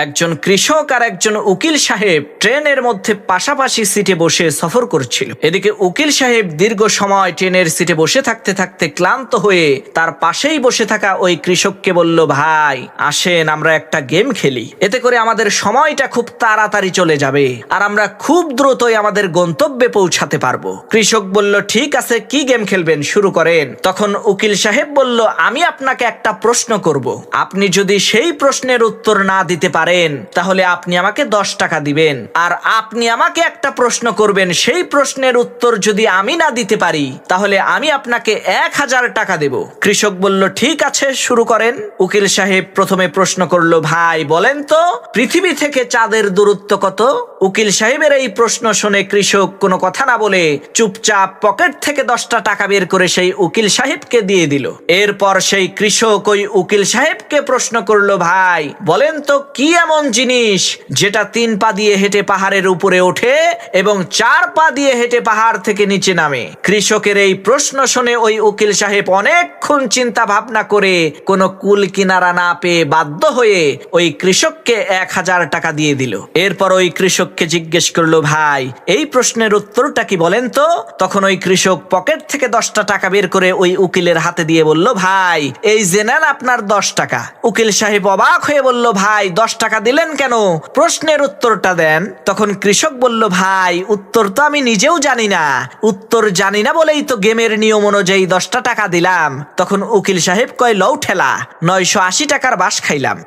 একজন কৃষক আর একজন উকিল সাহেব ট্রেনের মধ্যে পাশাপাশি সিটে বসে সফর করছিল। এদিকে উকিল সাহেব দীর্ঘ সময় ট্রেনের সিটে বসে থাকতে থাকতে ক্লান্ত হয়ে তার পাশেই বসে থাকা ওই কৃষককে বলল, ভাই আসেন আমরা একটা গেম খেলি, এতে করে আমাদের সময়টা খুব তাড়াতাড়ি চলে যাবে আর আমরা খুব দ্রুতই আমাদের গন্তব্যে পৌঁছাতে পারবো। কৃষক বলল, ঠিক আছে, কি গেম খেলবেন, শুরু করেন। তখন উকিল সাহেব বলল, আমি আপনাকে একটা প্রশ্ন করব, আপনি যদি সেই প্রশ্নের উত্তর না দিতে পারেন তাহলে আপনি আমাকে 10 টাকা দিবেন, আর আপনি আমাকে একটা প্রশ্ন করবেন, সেই প্রশ্নের উত্তর যদি আমি না দিতে পারি তাহলে আমি আপনাকে 1000 টাকা দেব। কৃষক বলল, ঠিক আছে, শুরু করেন। উকিল সাহেব প্রথমে প্রশ্ন করলো, ভাই বলেন তো পৃথিবী থেকে চাঁদের দূরত্ব কত? উকিল সাহেবের এই প্রশ্ন শুনে কৃষক কোনো কথা না বলে চুপচাপ পকেট থেকে 10টা টাকা বের করে সেই উকিল সাহেবকে দিয়ে দিল। এরপর সেই কৃষক ওই উকিল সাহেবকে প্রশ্ন করলো, ভাই বলেন তো কি এমন জিনিস যেটা 3 পা দিয়ে হেঁটে পাহাড়ের উপরে ওঠে এবং 4 পা দিয়ে হেঁটে পাহাড় থেকে নিচে নামে? কৃষকের এই প্রশ্ন শুনে ওই উকিল সাহেব অনেকক্ষণ চিন্তা ভাবনা করে কোনো কুল কিনারা না পেয়ে বাধ্য হয়ে ওই কৃষককে 1000 টাকা দিয়ে দিল। এরপর ওই কৃষককে জিজ্ঞেস করলো, ভাই এই প্রশ্নের উত্তরটা কি বলেন তো? তখন ওই কৃষক পকেট থেকে 10টা টাকা বের করে ওই উকিলের হাতে দিয়ে বলল, ভাই এই যে নেন আপনার 10 টাকা। উকিল সাহেব অবাক হয়ে বলল, ভাই 10 টাকা দিলেন কেন? প্রশ্নের উত্তরটা দেন। তখন কৃষক বলল, ভাই উত্তর তো আমি নিজেও জানি না, উত্তর জানি না বলেই তো গেমের নিয়ম অনুযায়ী 10টা টাকা দিলাম। তখন উকিল সাহেব কয়, লও ঠেলা, 980 টাকার বাস খাইলাম।